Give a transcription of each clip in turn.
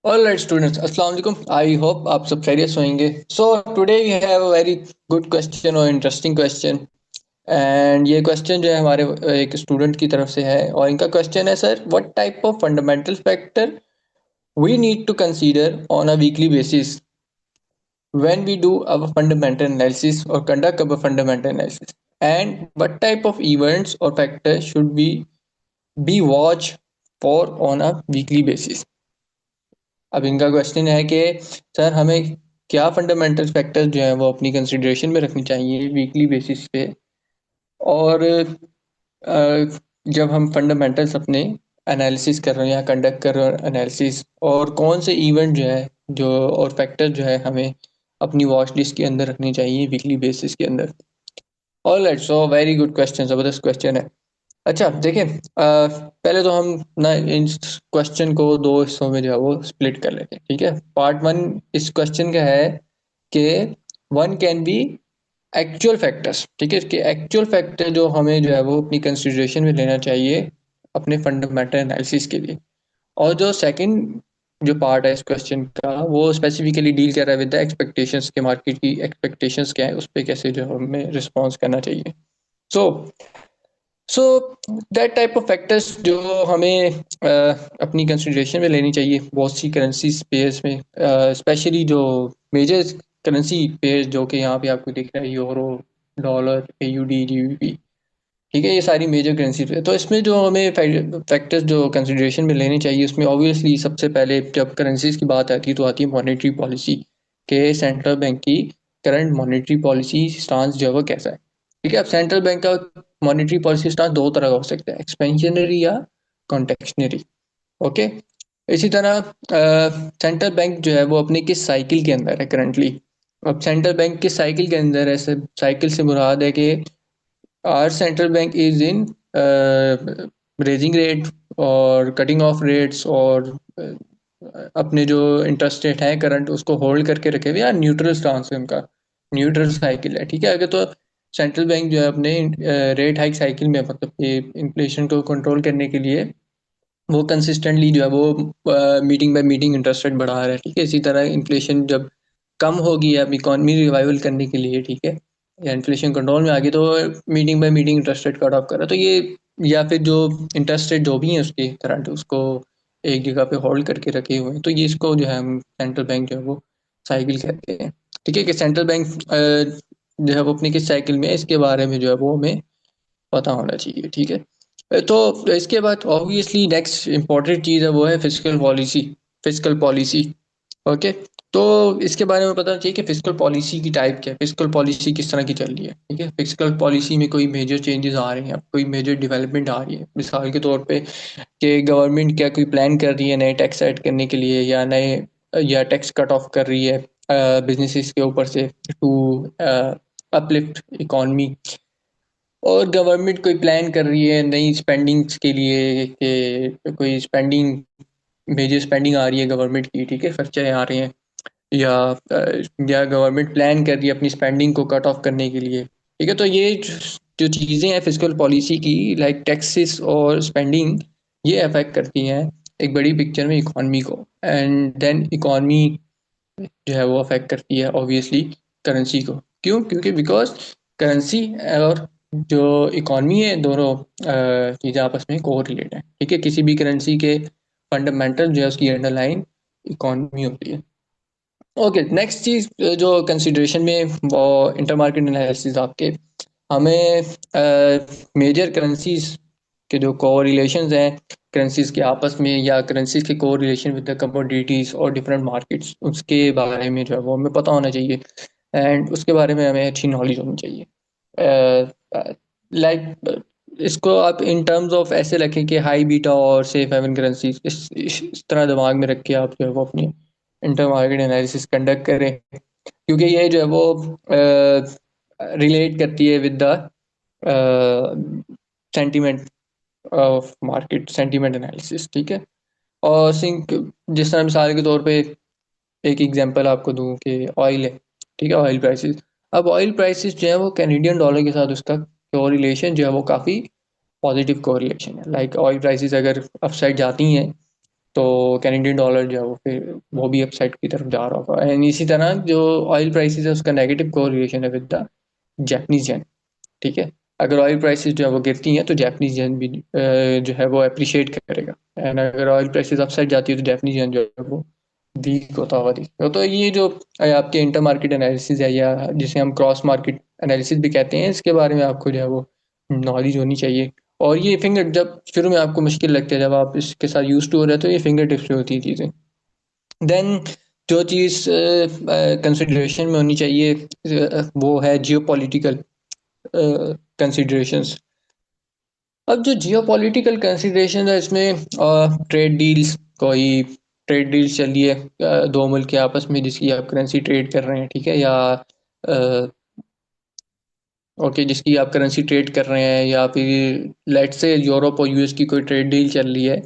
All right, students. Assalamu alaikum. I hope आप सब खैरियत से होंगे. So today we have a very good question or interesting question. And ये question जो है हमारे एक स्टूडेंट की तरफ से है और इनका question है sir, what type of fundamental factor we need to consider on a weekly basis when we do our fundamental analysis or conduct our fundamental analysis, and what type of events or factors should we be watch for on a weekly basis. अब इनका question है कि sir हमें क्या fundamental factors जो है वो अपनी कंसिडरेशन में रखनी चाहिए वीकली बेसिस पे, और जब हम फंडामेंटल्स अपने एनालिसिस कर रहे हैं या कंडक्ट कर रहे हैं एनालिसिस, और कौन से इवेंट जो है जो और फैक्टर जो है हमें अपनी वॉच लिस्ट के अंदर रखनी चाहिए वीकली बेसिस के अंदर. Alright, so very good question, ज़बरदस्त क्वेश्चन है. अच्छा देखिए, पहले तो हम ना इन क्वेश्चन को दो हिस्सों में जो है वो स्प्लिट कर लेते हैं. ठीक है, पार्ट वन इस क्वेश्चन का है कि one can be actual factors. ठीक है, कि एक्चुअल फैक्टर जो हमें जो है वो अपनी कंसिडरेशन में लेना चाहिए अपने फंडामेंटल एनालिसिस के लिए. और जो सेकंड जो पार्ट है इस क्वेश्चन का वो स्पेसिफिकली डील कर रहा है विद द एक्सपेक्टेशंस के, मार्केट की एक्सपेक्टेशंस क्या है उस पर कैसे जो हमें रिस्पॉन्स करना चाहिए. So so that type of factors जो हमें अपनी कंसिडरेशन में लेनी चाहिए बहुत सी करेंसी पेयर्स में, स्पेशली जो मेजर करेंसी पेयर्स जो कि यहाँ पे आपको दिख रहा है, यूरो, डॉलर, एयूडी, जीबीपी. ठीक है, ये सारी मेजर करेंसी है. तो इसमें जो हमें फैक्टर्स जो कंसिडरेशन में लेने चाहिए उसमें ऑब्वियसली सबसे पहले जब करेंसीज की बात आती है तो आती है मॉनेटरी पॉलिसी, के सेंट्रल बैंक की करंट मॉनेटरी पॉलिसी स्टांस जो है वो कैसा है. ठीक है, अब सेंट्रल बैंक का मॉनेटरी पॉलिसी स्टांस दो तरह का हो सकता है, एक्सपेंशनरी या कॉन्टेक्शनरी. ओके, इसी तरह सेंट्रल बैंक जो है वो अपने किस साइकिल के अंदर है करंटली. अब सेंट्रल बैंक किस साइकिल के अंदर है, साइकिल से मुराद है कि our central bank is in raising rate और कटिंग ऑफ रेट्स, और अपने जो इंटरेस्ट रेट है करंट उसको होल्ड करके रखे हुए या न्यूट्रल स्टांस है उनका, न्यूट्रल साइकिल है. ठीक है, अगर तो सेंट्रल बैंक जो है अपने रेट हाइक साइकिल में, मतलब कि इन्फ्लेशन को कंट्रोल करने के लिए वो कंसिस्टेंटली जो है वो meeting by meeting interest rate बढ़ा रहा है. ठीक है, इसी तरह इन्फ्लेशन जब कम होगी अब इकोनॉमी रिवाइवल करने के लिए, ठीक है, या इन्फ्लेशन कंट्रोल में आ गई तो meeting by meeting interest rate cut off कर रहा है. तो ये या फिर जो इंटरेस्ट रेट जो भी है उसके करंट उसको एक जगह पे होल्ड करके रखे हुए हैं, तो ये इसको जो है हम सेंट्रल बैंक जो है वो साइकिल कहते हैं. ठीक है, कि सेंट्रल बैंक जो है वो अपनी किस साइकिल में है इसके बारे में जो है वो हमें पता होना चाहिए. ठीक है, तो इसके बाद ऑब्वियसली नेक्स्ट इंपॉर्टेंट चीज़ है वो है physical policy. Physical policy, okay. तो इसके बारे में पता चाहिए कि फिजिकल पॉलिसी की टाइप क्या है, फिजिकल पॉलिसी किस तरह की चल रही है. ठीक है, फिजिकल पॉलिसी में कोई मेजर चेंजेस आ रहे हैं, कोई मेजर डेवलपमेंट आ रही है, मिसाल के तौर पे कि गवर्नमेंट क्या कोई प्लान कर रही है नए टैक्स ऐड करने के लिए, या नए या टैक्स कट ऑफ कर रही है बिजनेसेस के ऊपर से टू अपलिफ्ट इकॉनमी, और गवर्नमेंट कोई प्लान कर रही है नई स्पेंडिंग्स के लिए कि कोई स्पेंडिंग, मेजर स्पेंडिंग आ रही है गवर्नमेंट की. ठीक है, खर्चे आ रहे हैं, या या गवर्नमेंट प्लान कर रही है अपनी स्पेंडिंग को कट ऑफ करने के लिए. ठीक है, तो ये जो चीज़ें हैं फिजिकल पॉलिसी की, लाइक टैक्सेस और स्पेंडिंग, ये अफेक्ट करती हैं एक बड़ी पिक्चर में इकॉनमी को, एंड देन इकॉनमी जो है वो अफेक्ट करती है ऑब्वियसली करेंसी को. क्यों? क्योंकि बिकॉज करेंसी और जो इकॉनमी है दोनों चीज़ें आपस में को रिलेट हैं. ठीक है, किसी भी करेंसी के फंडामेंटल जो है उसकी अंडरलाइन इकॉनमी होती है. ओके, नेक्स्ट चीज़ जो कंसिडरेशन में वो इंटर मार्केट एनालिसिस आपके हमें मेजर करेंसीज के जो को रिलेशंस हैं करेंसीज के आपस में, या करेंसीज के को रिलेशन विद द कमोडिटीज़ और डिफरेंट मार्केट्स, उसके बारे में जो है वो हमें पता होना चाहिए, एंड उसके बारे में हमें अच्छी नॉलेज होनी चाहिए. लाइक इसको आप इन टर्म्स ऑफ ऐसे रखें कि हाई बीटा और सेफ हेवन करेंसीज, इस तरह दिमाग में रख के आप जो है वो अपनी इंटर मार्केट एनालिसिस कंडक्ट करें, क्योंकि ये जो है वो रिलेट करती है with the sentiment of market, sentiment analysis. ठीक है, और सिंक जिस तरह मिसाल के तौर पे एक एग्जांपल आपको दूं कि ऑयल है. ठीक है, ऑयल प्राइसेस. अब ऑयल प्राइसेस जो है वो कैनेडियन डॉलर के साथ उसका कोरिलेशन जो है वो काफ़ी पॉजिटिव कोरिलेशन है. लाइक ऑयल प्राइसेस अगर अपसाइड जाती हैं तो कैनेडियन डॉलर जो है वो फिर वो भी अपसाइड की तरफ जा रहा होगा। एंड इसी तरह जो ऑयल प्राइसेस है उसका नेगेटिव कोरिलेशन है विद द जापानीज येन। ठीक है, अगर ऑयल प्राइसेस जो है वो गिरती हैं तो जापानीज येन भी जो है वो अप्रिशिएट करेगा। एंड अगर ऑयल प्राइसेस अपसाइड जाती है तो जापानीज येन जो है वो वीक होता हुआ दिखेगा। तो ये जो आपके इंटर मार्केट एनालिसिस है या जिसे हम क्रॉस मार्केट एनालिसिस भी कहते हैं, इसके बारे में आपको जो है वो नॉलेज होनी चाहिए। और ये फिंगर जब शुरू में आपको मुश्किल लगती है, जब आप इसके साथ यूज टू हो रहे हो, तो ये फिंगर टिप्स पे होती है चीज़ें। देन जो चीज़ कंसिडरेशन में होनी चाहिए वो है जियो पॉलिटिकल कंसिडरेशंस। अब जो जियो पॉलिटिकल कंसिडरेशन है इसमें ट्रेड डील्स, कोई ट्रेड डील्स चल रही है दो मुल्क के आपस में जिसकी आप करेंसी ट्रेड कर रहे हैं, ठीक है, या ओके जिसकी आप करेंसी ट्रेड कर रहे हैं, या फिर लेट्स से यूरोप और यूएस की कोई ट्रेड डील चल रही है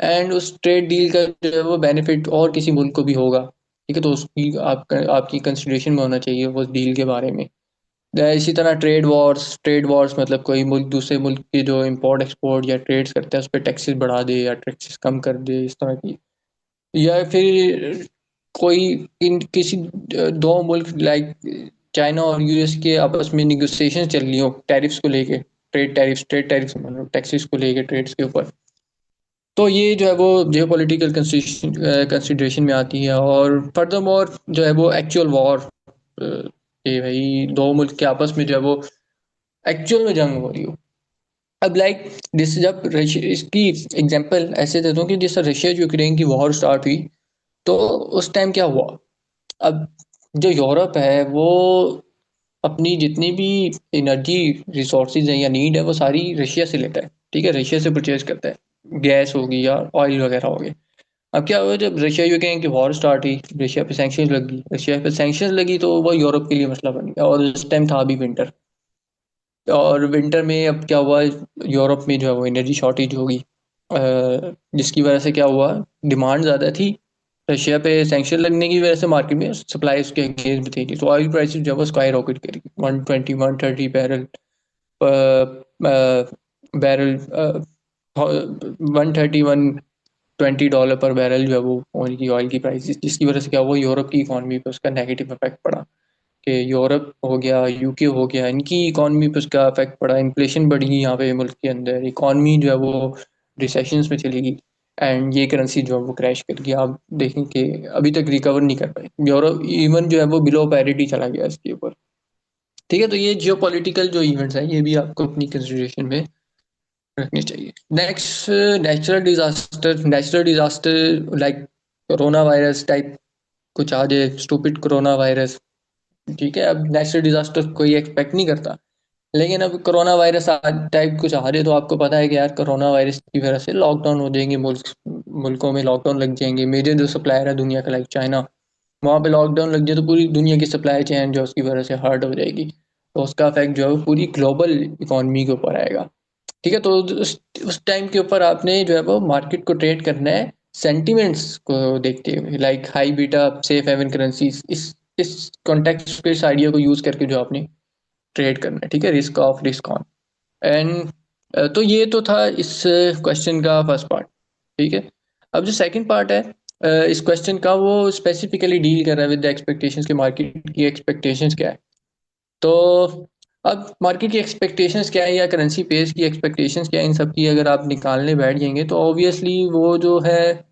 एंड उस ट्रेड डील का जो है वो बेनिफिट और किसी मुल्क को भी होगा, ठीक है, तो उसकी आपकी कंसिडरेशन में होना चाहिए वो डील के बारे में। इसी तरह ट्रेड वॉर्स मतलब कोई मुल्क दूसरे मुल्क के जो इंपोर्ट एक्सपोर्ट या ट्रेड्स करता है उस पर टैक्सेस बढ़ा दे या टैक्सेस कम कर दे, इस तरह की। या फिर कोई इन किसी दो मुल्क लाइक चाइना और यूएस के आपस में निगोसिएशन चल रही हो टैरिफ्स को लेके, ट्रेड टैरिफ्स मतलब टैक्सेस को लेके ट्रेड्स के ऊपर, तो ये जो है वो जियो पॉलिटिकल कंसिडरेशन में आती है। और फर्दरमोर जो है वो एक्चुअल वॉर, कि भाई दो मुल्क के आपस में जो है वो एक्चुअल में जंग हो रही हो। अब लाइक जिस जब इसकी एग्जांपल ऐसे देता हूँ कि जिस रशिया यूक्रेन की वॉर स्टार्ट हुई, तो उस टाइम क्या हुआ। अब जो यूरोप है वो अपनी जितनी भी एनर्जी रिसोर्सेज हैं या नीड है वो सारी रशिया से लेता है, ठीक है, रशिया से परचेज करता है, गैस होगी या ऑयल वगैरह हो गए। अब क्या हुआ, जब रशिया यूक्रेन की वॉर स्टार्ट हुई, रशिया पे सैंक्शन लगी तो वो यूरोप के लिए मसला बन गया। और उस टाइम था अभी विंटर, और विंटर में अब क्या हुआ, यूरोप में जो है वो एनर्जी शॉर्टेज होगी, जिसकी वजह से क्या हुआ, डिमांड ज़्यादा थी, रशिया पे सैंक्शन लगने की वजह से मार्केट में सप्लाई उसके अगेंस्ट में थी, तो ऑयल प्राइसेस जो है वो स्काई रॉकेट करी, 120 130 बैरल 130 120 डॉलर पर बैरल जो है वो उनकी ऑयल की प्राइसेस, जिसकी वजह से क्या हुआ, यूरोप की इकॉनमी पे उसका नेगेटिव इफेक्ट पड़ा। कि यूरोप हो गया, यूके हो गया, इनकी इकॉनमी पे उसका इफेक्ट पड़ा, इन्फ्लेशन बढ़ी यहाँ पे मुल्क के अंदर, इकॉनमी जो है वो रिसेशन में चली गई एंड ये करेंसी जो है वो क्रैश कर गया। आप देखें कि अभी तक रिकवर नहीं कर पाए, यूरोप इवन जो है वो बिलो पैरिटी चला गया इसके ऊपर। ठीक है, तो ये जियो पॉलिटिकल जो इवेंट्स हैं ये भी आपको अपनी कंसिडरेशन में रखनी चाहिए। Next, natural disaster like corona virus type कुछ आ जाए, स्टूपिड कोरोना वायरस, ठीक है, अब नेचुरल डिजास्टर कोई एक्सपेक्ट नहीं करता, लेकिन अब कोरोना वायरस टाइप कुछ आ रहे तो आपको पता है कि यार कोरोना वायरस की वजह से लॉकडाउन हो जाएंगे, मुल्कों में लॉकडाउन लग जाएंगे, मेजर जो सप्लायर है दुनिया का लाइक चाइना, वहाँ पे लॉकडाउन लग जाए तो पूरी दुनिया की सप्लाई चेन जो उसकी वजह से हर्ट हो जाएगी, तो उसका इफेक्ट जो है वो पूरी ग्लोबल इकोनॉमी के ऊपर आएगा। ठीक है, तो उस टाइम के ऊपर आपने जो है वो मार्केट को ट्रेड करना है सेंटिमेंट्स को देखते हुए, like high beta safe haven currencies, इस कॉन्टेक्स्ट पे इस आइडिया को यूज करके जो आपने ट्रेड करना है, ठीक है, risk of risk on. And तो ये तो था इस क्वेश्चन का फर्स्ट पार्ट। ठीक है, अब जो सेकंड पार्ट है इस क्वेश्चन का, वो स्पेसिफिकली डील कर रहा है विद द एक्सपेक्टेशंस के, मार्केट की एक्सपेक्टेशंस क्या है। तो अब मार्केट की एक्सपेक्टेशंस क्या है या करेंसी पेज की एक्सपेक्टेशंस क्या है, इन सब की अगर आप निकालने बैठ जाएंगे तो ऑब्वियसली वो जो है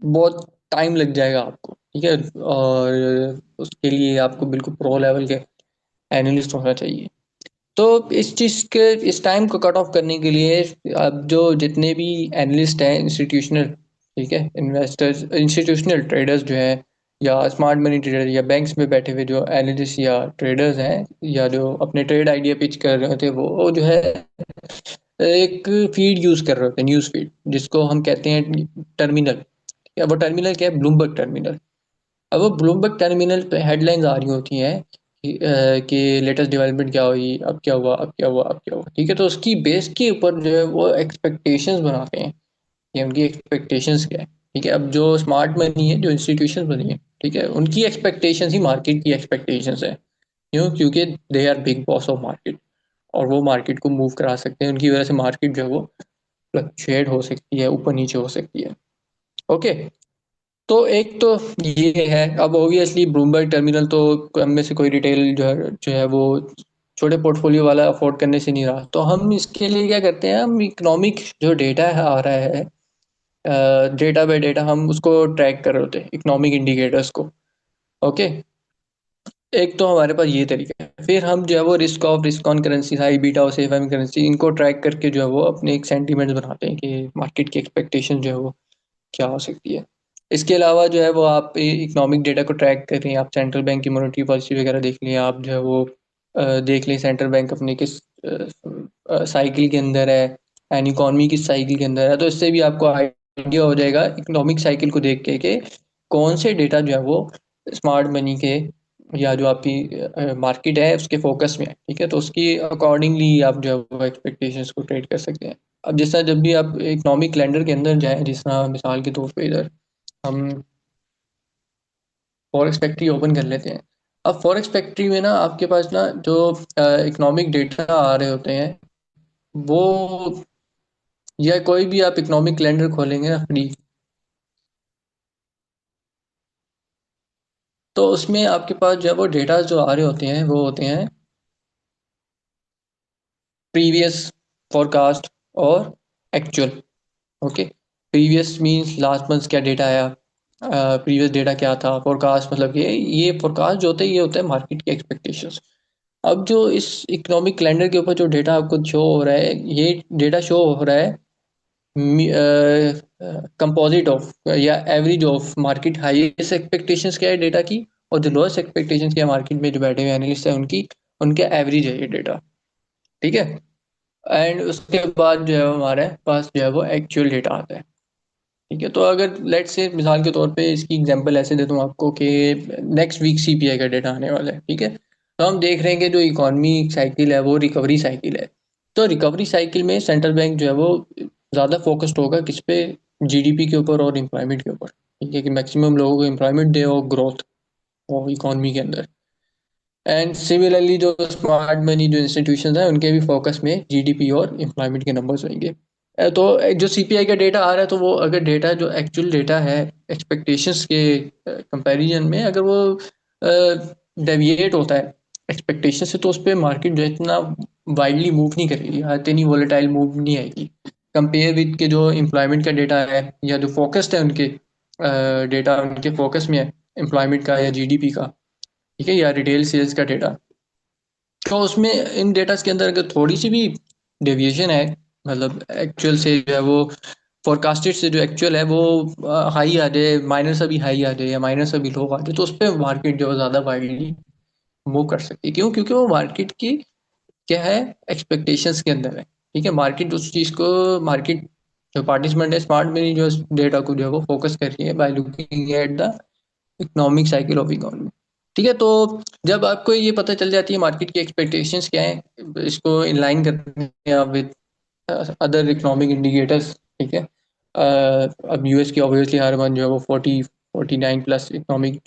बहुत टाइम लग जाएगा आपको, ठीक है, और उसके लिए आपको बिल्कुल प्रो लेवल के एनालिस्ट होना चाहिए। तो इस चीज़ के इस टाइम को कट ऑफ करने के लिए अब जो जितने भी एनालिस्ट हैं इंस्टीट्यूशनल, ठीक है, इन्वेस्टर्स, इंस्टीट्यूशनल ट्रेडर्स जो हैं, या स्मार्ट मनी ट्रेडर या बैंक्स में बैठे हुए जो एनालिस्ट या ट्रेडर्स हैं, या जो अपने ट्रेड आइडिया पिच कर रहे थे, वो जो है एक फीड यूज़ कर रहे होते हैं, न्यूज़ फीड, जिसको हम कहते हैं टर्मिनल। या वो टर्मिनल क्या है, ब्लूमबर्ग टर्मिनल। अब वो ब्लूमबर्ग टर्मिनल पे हेडलाइंस आ रही होती हैं कि लेटेस्ट डेवलपमेंट क्या हुई, अब क्या हुआ, अब क्या हुआ, अब क्या हुआ, ठीक है, तो उसकी बेस के ऊपर जो है वो एक्सपेक्टेशंस बनाते हैं कि उनकी एक्सपेक्टेशंस क्या है। ठीक है, अब जो स्मार्ट मनी है, जो इंस्टीट्यूशन बनी है, ठीक है, उनकी एक्सपेक्टेशंस ही मार्केट की एक्सपेक्टेशंस है। क्यों, क्योंकि they are big boss of market, और वो मार्केट को मूव करा सकते हैं, उनकी वजह से मार्केट जो है वो फ्लक्चुएट हो सकती है, ऊपर नीचे हो सकती है। ओके। तो एक तो ये है, अब ऑब्वियसली ब्लूमबर्ग टर्मिनल तो हम में से कोई रिटेल जो है वो छोटे पोर्टफोलियो वाला अफोर्ड करने से नहीं रहा, तो हम इसके लिए क्या करते हैं, हम इकोनॉमिक जो डेटा है आ रहा है, डेटा बाय डेटा हम उसको ट्रैक कर रहे होते हैं, इकोनॉमिक इंडिकेटर्स को। ओके। एक तो हमारे पास ये तरीका है, फिर हम जो है वो risk of, risk on currency, high beta और सेफ हार्मोनिक करेंसी, इनको ट्रैक करके जो है वो अपने एक सेंटीमेंट्स बनाते हैं कि मार्केट की एक्सपेक्टेशन जो है वो क्या हो सकती है। इसके अलावा जो है वो आप इकोनॉमिक डेटा को ट्रैक कर रहे हैं, आप सेंट्रल बैंक की मॉनेटरी पॉलिसी वगैरह देख लें, आप जो है वो देख लें सेंट्रल बैंक अपने किस साइकिल के अंदर है, एंड इकॉनमी किस साइकिल के अंदर है, तो इससे भी आपको आइडिया हो जाएगा इकोनॉमिक साइकिल को देख के कि कौन से डेटा जो है वो स्मार्ट मनी के या जो आपकी मार्केट है उसके फोकस में है। ठीक है, तो उसकी अकॉर्डिंगली आप जो है वो एक्सपेक्टेशंस को ट्रेड कर सकते हैं। अब जिस तरह जब भी आप इकोनॉमिक कैलेंडर के अंदर जाएं, जिस तरह मिसाल के तौर पे इधर हम फॉरेक्स फैक्ट्री ओपन कर लेते हैं। अब फॉरेक्स फैक्ट्री में ना आपके पास ना जो इकोनॉमिक डेटा आ रहे होते हैं वो, या कोई भी आप इकोनॉमिक कैलेंडर खोलेंगे ना फ्री, तो उसमें आपके पास जो है वो डेटा जो आ रहे होते हैं वो होते हैं प्रीवियस, फोरकास्ट और actual. Okay. Previous means last month क्या डेटा आया, प्रीवियस डेटा क्या था, फोरकास्ट मतलब ये फोरकास्ट जो होता है ये होता है मार्केट की एक्सपेक्टेशंस। अब जो इस इकोनॉमिक कैलेंडर के ऊपर जो डेटा आपको शो हो रहा है, ये डेटा शो हो रहा है कंपोजिट ऑफ या average of market highest expectations क्या है डेटा की, और जो लोएस्ट एक्सपेक्टेशंस क्या है मार्केट में जो बैठे हुए एनालिस्ट है उनकी, उनके एवरेज है ये डेटा। ठीक है। एंड उसके बाद जो है हमारे पास जो है वो एक्चुअल डेटा आता है। ठीक है, तो अगर लेट्स से मिसाल के तौर पे इसकी एग्जांपल ऐसे देता हूँ आपको कि नेक्स्ट वीक सीपीआई का डेटा आने वाला है। ठीक है, तो हम देख रहे हैं कि जो इकॉनमी साइकिल है वो रिकवरी साइकिल है। तो रिकवरी साइकिल में सेंट्रल बैंक जो है वो ज़्यादा फोकस्ड होगा किस पे, जीडीपी के ऊपर और एम्प्लॉयमेंट के ऊपर। ठीक है, कि मैक्सिमम लोगों को एम्प्लॉयमेंट दे और ग्रोथ हो इकॉनमी के अंदर। एंड सिमिलरली जो स्मार्ट मनी जो इंस्टीट्यूशन है उनके भी फोकस में जीडीपी और एम्प्लॉयमेंट के नंबर्स होंगे। तो जो सीपीआई का डेटा आ रहा है, तो वो अगर डेटा जो एक्चुअल डेटा है एक्सपेक्टेशंस के कंपैरिजन में, अगर वो डेविएट होता है एक्सपेक्टेशन से, तो उस पर मार्केट जो है इतना वाइडली मूव नहीं करेगी, इतनी वोलेटाइल मूव नहीं आएगी कंपेयर विद के जो एम्प्लॉयमेंट का डेटा है, या जो फोकस्ड है उनके डेटा उनके फोकस में है एम्प्लॉयमेंट का या जीडीपी का। ठीक है, या रिटेल सेल्स का डेटा। तो उसमें इन डेटास के अंदर अगर थोड़ी सी भी डेविएशन है, मतलब एक्चुअल से जो है वो फोरकास्टेड से जो एक्चुअल है वो हाई आ जाए, माइनर से भी हाई आ जाए या माइनर से भी लो आ जाए, तो उस पर मार्केट जो है ज़्यादा वाइडली मूव कर सकती है। क्यों? क्योंकि वो मार्केट की क्या है, एक्सपेक्टेशंस के अंदर है। ठीक है, मार्केट उस चीज़ को, मार्केट जो पार्टिसिपेंट है स्मार्ट मनी जो डेटा को जो है वो फोकस कर रही है by looking at the economic cycle of economy. ठीक है, तो जब आपको ये पता चल जाती है मार्केट की एक्सपेक्टेशंस क्या है, इसको इन लाइन करते हैं विद अदर इकोनॉमिक इंडिकेटर्स। ठीक है, अब यूएस की ऑब्वियसली हर मंथ जो है वो 49 प्लस इकोनॉमिक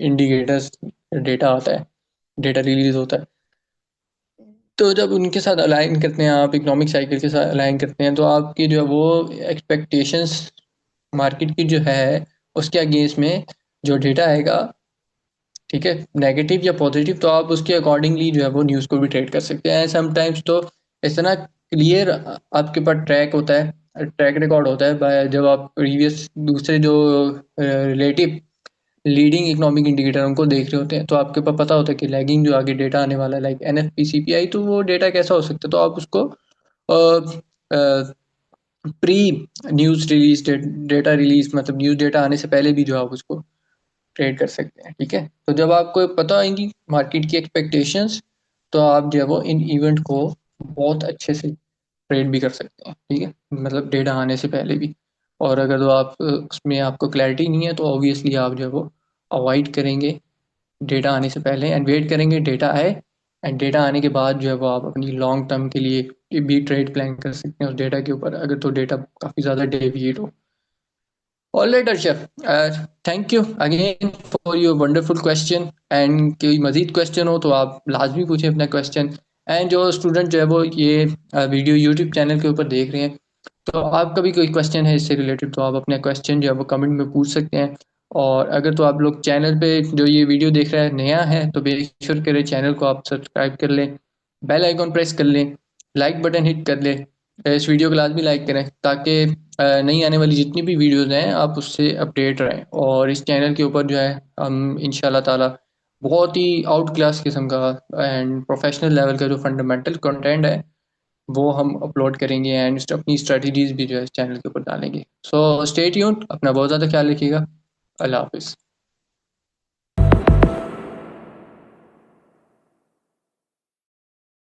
इंडिकेटर्स डेटा आता है, डेटा रिलीज होता है। तो जब उनके साथ अलाइन करते हैं, आप इकोनॉमिक साइकिल के साथ अलाइन करते हैं, तो आपकी जो है वो एक्सपेक्टेशंस मार्केट की जो है उसके अगेंस्ट में जो डेटा आएगा, ठीक है, नेगेटिव या पॉजिटिव, तो आप उसके अकॉर्डिंगली जो है वो न्यूज़ को भी ट्रेड कर सकते हैं। समटाइम्स तो इतना क्लियर आपके पास ट्रैक होता है, ट्रैक रिकॉर्ड होता है जब आप प्रीवियस दूसरे जो रिलेटिव लीडिंग इकोनॉमिक इंडिकेटर उनको देख रहे होते हैं, तो आपके पास पता होता है कि लैगिंग जो आगे डेटा आने वाला है लाइक एनएफपी सीपीआई, तो वो डेटा कैसा हो सकता है, तो आप उसको pre news release, data release मतलब न्यूज़ डेटा आने से पहले भी जो आप उसको ट्रेड कर सकते हैं। ठीक है, तो जब आपको पता होंगी मार्केट की एक्सपेक्टेशंस, तो आप जो है वो इन इवेंट को बहुत अच्छे से ट्रेड भी कर सकते हैं। ठीक है, मतलब डेटा आने से पहले भी। और अगर तो आप उसमें आपको क्लैरिटी नहीं है, तो ऑब्वियसली आप जो है वो अवॉइड करेंगे डेटा आने से पहले, एंड वेट करेंगे डेटा आए, एंड डेटा आने के बाद जो है वो आप अपनी लॉन्ग टर्म के लिए भी ट्रेड प्लान कर सकते हैं उस डेटा के ऊपर, अगर तो डेटा काफ़ी ज़्यादा डेविएट हो। All right Arshad, thank you again for your wonderful question. And कोई मजीद क्वेश्चन हो तो आप लाजमी पूछें अपना क्वेश्चन। एंड जो स्टूडेंट जो है वो ये वीडियो यूट्यूब चैनल के ऊपर देख रहे हैं, तो आपका भी कोई क्वेश्चन है इससे रिलेटेड तो आप अपने क्वेश्चन जो है वो कमेंट में पूछ सकते हैं। और अगर तो आप लोग चैनल पे जो ये वीडियो देख रहा है नया है तो बेशक करें, चैनल को आप सब्सक्राइब कर लें, बेल आइकॉन प्रेस कर लें, लाइक बटन हिट कर लें, इस वीडियो को लाजमी लाइक करें ताकि नई आने वाली जितनी भी वीडियोस हैं आप उससे अपडेट रहें। और इस चैनल के ऊपर जो है हम इंशाल्लाह ताला बहुत ही आउट क्लास किस्म का एंड प्रोफेशनल लेवल का जो फंडामेंटल कंटेंट है वो हम अपलोड करेंगे एंड अपनी स्ट्रेटजीज भी जो है इस चैनल के ऊपर डालेंगे। सो स्टे ट्यून्ड, अपना बहुत ज़्यादा ख्याल रखिएगा। अल्लाह हाफिज़।